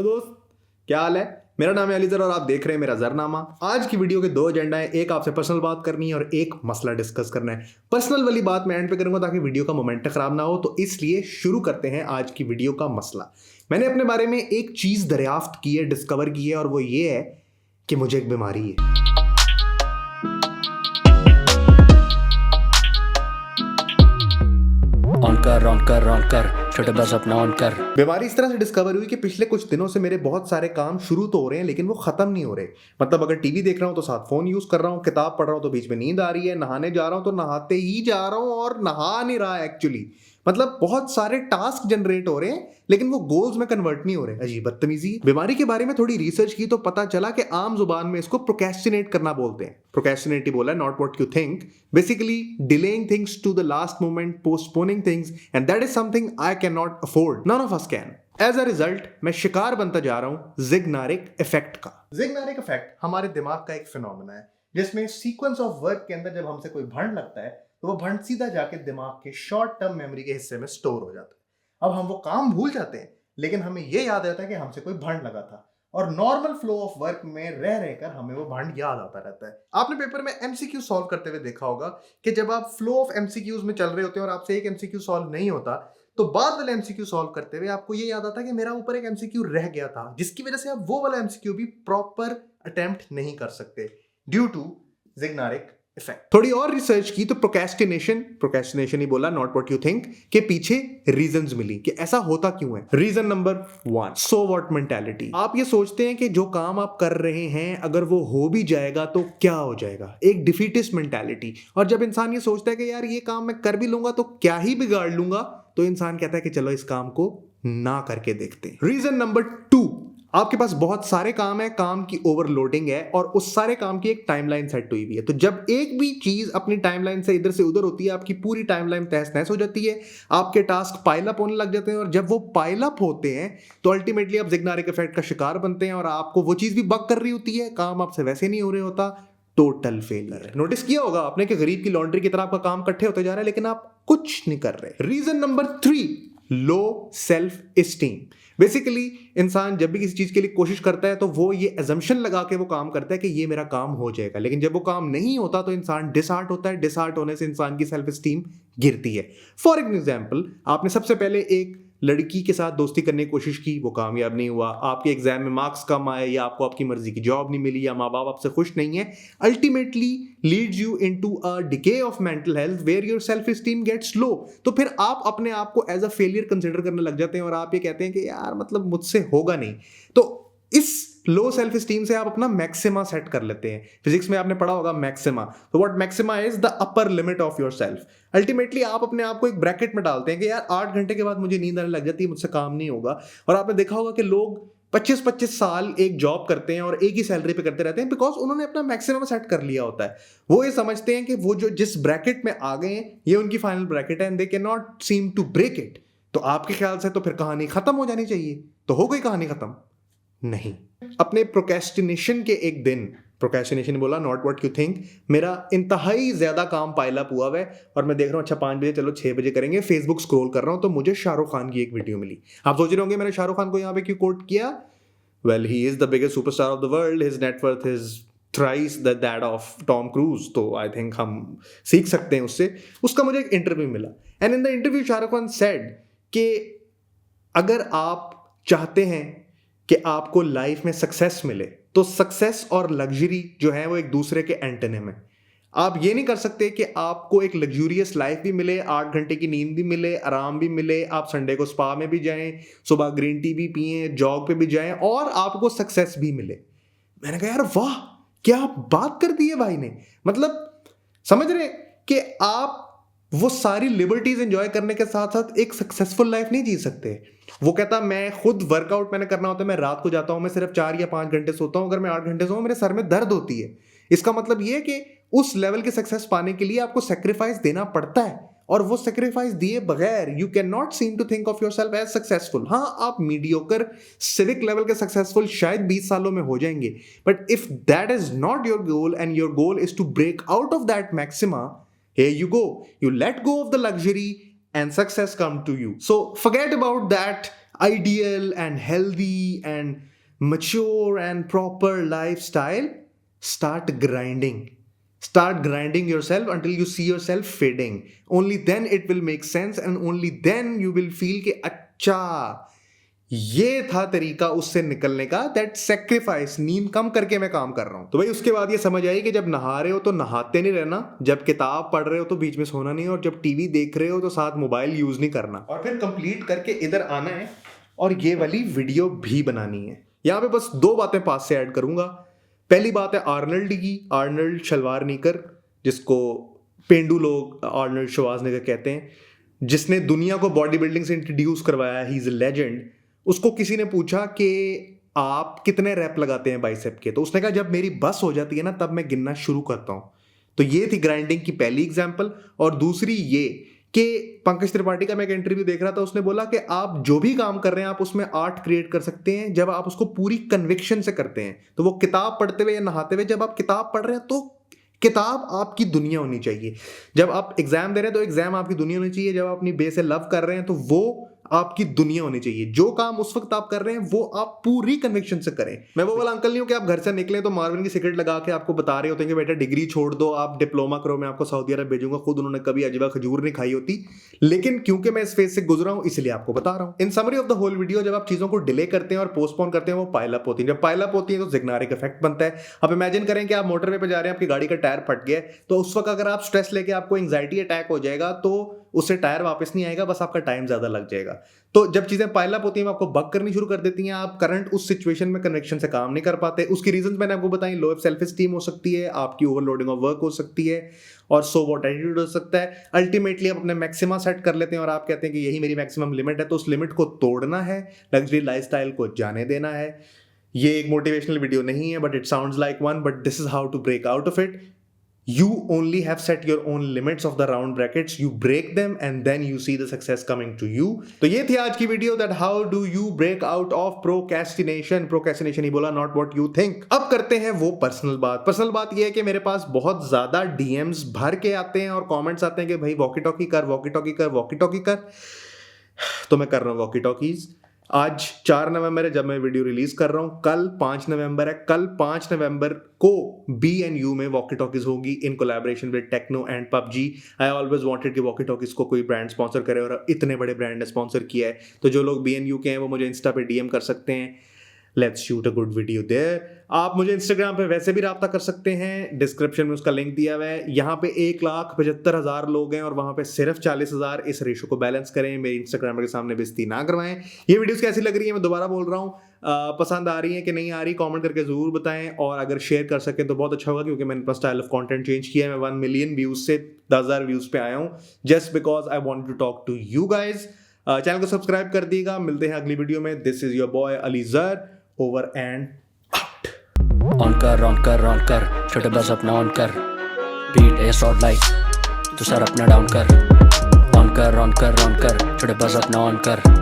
Hello दोस्त, क्या हाल है। मेरा नाम है अलीजर और आप देख रहे हैं मेरा जरनामा। आज की वीडियो के दो एजेंडा है, एक आपसे पर्सनल बात करनी है और एक मसला डिस्कस करना है। पर्सनल वाली बात मैं एंड पे करूंगा ताकि वीडियो का मोमेंटम खराब ना हो, तो इसलिए शुरू करते हैं आज की वीडियो का मसला। मैंने अपने बारे में एक चीज दरियाफ्त की है, डिस्कवर की है, और वो ये है कि मुझे एक बीमारी है। ऑन कर छोटे बस अपना ऑन कर। बीमारी इस तरह से डिस्कवर हुई कि पिछले कुछ दिनों से मेरे बहुत सारे काम शुरू तो हो रहे हैं लेकिन वो खत्म नहीं हो रहे। मतलब अगर टीवी देख रहा हूँ तो साथ फोन यूज कर रहा हूँ, किताब पढ़ रहा हूँ तो बीच में नींद आ रही है, नहाने जा रहा हूँ तो नहाते ही जा रहा हूँ और नहा नहीं रहा एक्चुअली। मतलब बहुत सारे टास्क जनरेट हो रहे हैं लेकिन वो गोल्स में कन्वर्ट नहीं हो रहे। अजीब बदतमीजी। बीमारी के बारे में थोड़ी रिसर्च की तो पता चला कि आम जुबान में इसको प्रोक्रेस्टिनेट करना बोलते हैं। प्रोक्रेस्टिनेट ही बोला, not what you think. Basically delaying things to the last moment, postponing things, and that is something I can not afford, none of us can. As a result मैं शिकार बनता जा रहा हूं ज़िगनारिक इफेक्ट का। ज़िगनारिक इफेक्ट हमारे दिमाग का एक फिनोमेना है जिसमें सीक्वेंस ऑफ वर्क के अंदर जब हमसे कोई भंड लगता है तो वो भंड सीधा जाके दिमाग के शॉर्ट टर्म मेमोरी के हिस्से में स्टोर हो जाता है। अब हम वो काम भूल जाते हैं लेकिन हमें ये याद रहता है कि हमसे कोई भंड लगा था, और नॉर्मल फ्लो ऑफ वर्क में रह रहकर हमें वो भंड याद आता रहता है। आपने पेपर में एमसीक्यू सॉल्व करते हुए देखा होगा कि जब आप फ्लो ऑफ एमसीक्यूज में चल रहे होते हैं और आपसे एक एमसीक्यू सॉल्व नहीं होता तो बाद वाले एमसीक्यू सॉल्व करते हुए आपको ये याद आता है कि मेरा ऊपर एक एमसीक्यू रह गया था, जिसकी वजह से आप वो वाला एमसीक्यू भी प्रॉपर अटेम्प्ट नहीं कर सकते ड्यू टू ज़िगनारिक इफेक्ट। थोड़ी और रिसर्च की तो प्रोक्रेस्टिनेशन ही बोला, नॉट व्हाट यू थिंक, के पीछे रीजंस मिली कि ऐसा होता क्यों है। Reason number 1, so what mentality. आप ये सोचते हैं कि जो काम आप कर रहे हैं अगर वो हो भी जाएगा तो क्या हो जाएगा, एक डिफीटिस्ट मेंटालिटी। और जब इंसान ये सोचता है कि यार ये काम मैं कर भी लूंगा तो क्या ही बिगाड़ लूंगा, तो इंसान कहता है कि चलो इस काम को ना करके देखते हैं। रीजन नंबर 2, आपके पास बहुत सारे काम है, काम की ओवरलोडिंग है और उस सारे काम की एक टाइमलाइन सेट हुई हुई है। तो जब एक भी चीज अपनी टाइमलाइन से इधर से उधर होती है आपकी पूरी टाइमलाइन तहस नहस हो जाती है, आपके टास्क पाइल अप होने लग जाते हैं, और जब वो पाइल अप होते हैं तो अल्टीमेटली आप ज़िगनारिक इफेक्ट का शिकार बनते हैं और आपको वो चीज भी बग कर रही होती है, काम आपसे वैसे नहीं हो रहा होता। Total failure. नोटिस किया होगा आपने कि गरीब की लॉन्ड्री की तरह आपका काम इकट्ठे होते जा रहा है लेकिन आप कुछ नहीं कर रहे। Reason number 3, low self esteem. Basically इंसान जब भी किसी चीज के लिए कोशिश करता है तो वो ये अजम्पशन लगा के वो काम करता है कि ये मेरा काम हो जाएगा, लेकिन जब वो काम नहीं होता तो इंसान डिसहार्ट होता है। डिसहार्ट होने से इंसान की सेल्फ एस्टीम गिरती है। फॉर एग्जाम्पल, आपने सबसे पहले एक लड़की के साथ दोस्ती करने की कोशिश की, वो कामयाब नहीं हुआ, आपके एग्जाम में मार्क्स कम आए, या आपको आपकी मर्जी की जॉब नहीं मिली, या माँ बाप आपसे खुश नहीं है, ultimately leads you into a decay of mental health where your self esteem gets low. तो फिर आप अपने आप को एज अ फेलियर कंसिडर करने लग जाते हैं और आप ये कहते हैं कि यार मतलब मुझसे होगा नहीं। तो इस लो सेल्फ एस्टीम से आप अपना मैक्सिमा सेट कर लेते हैं। फिजिक्स में आपने पढ़ा होगा मैक्सिमा। तो what maxima is the upper limit of your self. Ultimately आप अपने आप को एक ब्रैकेट में डालते हैं कि यार 8 घंटे के बाद मुझे नींद आने लग जाती है, मुझसे काम नहीं होगा। और आपने देखा होगा कि लोग 25-25 साल एक जॉब करते हैं और एक ही सैलरी पे करते रहते हैं, बिकॉज उन्होंने अपना मैक्सिमम सेट कर लिया होता है। वो ये समझते हैं कि वो जो जिस ब्रैकेट में आ गए हैं ये उनकी फाइनल ब्रैकेट है and they can not seem to break it. तो आपके ख्याल से तो फिर कहानी खत्म हो जानी चाहिए, तो हो गई कहानी खत्म? नहीं। अपने प्रोक्रेस्टिनेशन के एक दिन, प्रोक्रेस्टिनेशन बोला, नॉट व्हाट यू थिंक, मेरा इंतहाई ज्यादा काम पाइल अप हुआ है और मैं देख रहा हूँ अच्छा 5 बजे, चलो 6 बजे करेंगे, फेसबुक स्क्रॉल कर रहा हूँ तो मुझे शाहरुख खान की एक वीडियो मिली। आप सोच रहे होंगे मैंने शाहरुख खान को यहाँ पे क्यों कोट किया? Well, he is the biggest superstar of the world, his net worth is thrice that of Tom cruise. तो आई थिंक हम सीख सकते हैं उससे। उसका मुझे एक इंटरव्यू मिला and in the interview Shahrukh Khan said कि अगर आप चाहते हैं कि आपको लाइफ में सक्सेस मिले तो सक्सेस और लग्जरी जो है वो एक दूसरे के एंटोनिम है। आप ये नहीं कर सकते कि आपको एक लग्जूरियस लाइफ भी मिले, 8 घंटे की नींद भी मिले, आराम भी मिले, आप संडे को स्पा में भी जाएं, सुबह ग्रीन टी भी पिएं, जॉग पे भी जाएं और आपको सक्सेस भी मिले। मैंने कहा यार वाह, क्या बात कर दी है भाई ने। मतलब समझ रहे कि आप वो सारी लिबर्टीज एंजॉय करने के साथ साथ एक सक्सेसफुल लाइफ नहीं जी सकते। वो कहता मैं खुद वर्कआउट मैंने करना होता है, मैं रात को जाता हूं, मैं सिर्फ 4 या 5 घंटे सोता हूं, अगर मैं 8 घंटे सोऊं मेरे सर में दर्द होती है। इसका मतलब ये है कि उस लेवल के सक्सेस पाने के लिए आपको सेक्रीफाइस देना पड़ता है, और वो सेक्रीफाइस दिए बगैर you can not seem to think of yourself as successful. हाँ, आप मीडियोकर सिविक लेवल के सक्सेसफुल शायद 20 सालों में हो जाएंगे, but if that is not your goal and your goal is to break out of that maxima, here you go, you let go of the luxury and success come to you. So forget about that ideal and healthy and mature and proper lifestyle, start grinding. Start grinding yourself until you see yourself fading. Only then it will make sense and only then you will feel कि अच्छा ये था तरीका उससे निकलने का, that sacrifice, नींद कम करके मैं काम कर रहा हूं। तो भाई उसके बाद ये समझ आई कि जब नहा रहे हो तो नहाते नहीं रहना, जब किताब पढ़ रहे हो तो बीच में सोना नहीं, और जब टीवी देख रहे हो तो साथ मोबाइल यूज नहीं करना, और फिर कंप्लीट करके इधर आना है और ये वाली वीडियो भी बनानी है। यहाँ पे बस 2 बातें पास से ऐड करूंगा। पहली बात है आर्नल्ड की, आर्नल्ड शवारनीकर, जिसको पेंडू लोग आर्नल्ड शवारनीकर कहते हैं, जिसने दुनिया को बॉडी बिल्डिंग से इंट्रोड्यूस करवाया। He is a legend. उसको किसी ने पूछा कि आप कितने रैप लगाते हैं बाइसेप के, तो उसने कहा जब मेरी बस हो जाती है ना तब मैं गिनना शुरू करता हूँ। तो ये थी ग्राइंडिंग की पहली एग्जाम्पल। और दूसरी ये कि पंकज त्रिपाठी का मैं एक इंटरव्यू देख रहा था, उसने बोला कि आप जो भी काम कर रहे हैं आप उसमें आर्ट क्रिएट कर सकते हैं जब आप उसको पूरी कन्विक्शन से करते हैं। तो वो किताब पढ़ते हुए या नहाते हुए, जब आप किताब पढ़ रहे हैं तो किताब आपकी दुनिया होनी चाहिए। जब आप एग्जाम दे रहे हैं तो एग्जाम आपकी दुनिया होनी चाहिए। जब आप अपनी बेस से लव कर रहे हैं तो वो आपकी दुनिया होनी चाहिए। जो काम उस वक्त आप कर रहे हैं वो आप पूरी कन्विक्शन से करें। मैं वो वाला अंकल नहीं हूं कि आप घर से निकले तो मार्विन की सिगरेट लगा के आपको बता रहे होते हैं कि बेटा डिग्री छोड़ दो, आप डिप्लोमा करो, मैं आपको सऊदी अरब भेजूंगा। खुद उन्होंने कभी अजवा खजूर नहीं खाई होती, लेकिन क्योंकि मैं इस फेज से गुजरा हूं इसलिए आपको बता रहा हूं। In summary of the whole video, जब आप चीजों को डिले करते हैं और पोस्टपोन करते हैं वो पाइल अप होती है। जब पाइल अप होती है तो जिग्नारिक इफेक्ट बनता है। आप इमेजिन करें कि आप मोटरवे पे जा रहे हैं, आपकी गाड़ी का टायर फट गया, तो उस वक्त अगर आप स्ट्रेस लेके आपको एंग्जाइटी अटैक हो जाएगा तो उससे टायर वापस नहीं आएगा, बस आपका टाइम ज्यादा लग जाएगा। तो जब चीजें पाइल अप होती हैं, आपको बग करनी शुरू कर देती हैं, आप करंट उस सिचुएशन में कन्विक्शन से काम नहीं कर पाते। उसकी रीजंस मैंने आपको बताई। लो सेल्फ एस्टीम हो सकती है, आपकी ओवरलोडिंग ऑफ वर्क हो सकती है, और सो व्हाट एटीट्यूड हो सकता है। अल्टीमेटली आप अपने मैक्सिमा सेट कर लेते हैं और आप कहते हैं कि यही मेरी मैक्सिमम लिमिट है, तो उस लिमिट को तोड़ना है, लग्जरी लाइफस्टाइल को जाने देना है। ये एक मोटिवेशनल वीडियो नहीं है, but it sounds like one, but this is how to break out of it. You only have set your own limits of the round brackets. You break them and then you see the success coming to you. तो ये थी आज की video, that how do you break out of procrastination. Procrastination ही बोला, not what you think. अब करते हैं वो पर्सनल बात। पर्सनल बात ये है कि मेरे पास बहुत ज्यादा DMs भर के आते हैं और कमेंट्स आते हैं कि भाई वॉकी टॉकी कर, वॉकी टॉकी कर, वॉकी टॉकी कर। तो मैं कर रहा हूँ वॉकी टॉकीज। आज 4 नवंबर है जब मैं वीडियो रिलीज कर रहा हूं। कल 5 नवंबर है। कल 5 नवंबर को BNU में वॉकी टॉकीज होगी in collaboration with Tecno and PUBG। I always wanted कि वॉकी टॉकीज को कोई ब्रांड स्पॉन्सर करे और इतने बड़े ब्रांड ने स्पॉन्सर किया है। तो जो लोग BNU के हैं वो मुझे इंस्टा पे DM कर सकते हैं। Let's shoot a good video there. आप मुझे इंस्टाग्राम पे वैसे भी रब्ता कर सकते हैं, डिस्क्रिप्शन में उसका लिंक दिया हुआ है। यहाँ पे 1,75,000 लोग हैं और वहाँ पे सिर्फ 40,000। इस रेशो को बैलेंस करें, मेरे इंस्टाग्राम के सामने बेइज्जती ना करवाएं। ये वीडियोस कैसी लग रही है मैं दोबारा बोल रहा हूँ, पसंद आ रही है कि नहीं आ रही, कमेंट करके जरूर बताएं। और अगर शेयर कर सकें तो बहुत अच्छा होगा, क्योंकि मैंने अपना स्टाइल ऑफ कंटेंट चेंज किया है। मैं 1 मिलियन व्यूज से 10,000 व्यूज पे आया हूँ, just because I want to talk to you guys. Channel को सब्सक्राइब कर दिएगा। मिलते हैं अगली वीडियो में। This is your boy Ali Zar, over and on कर छोटे बस अपना ऑन कर, बीट ए शॉर्ट लाइक तू सर अपना डाउन कर। ऑन कर छोटे बस अपना ऑन कर।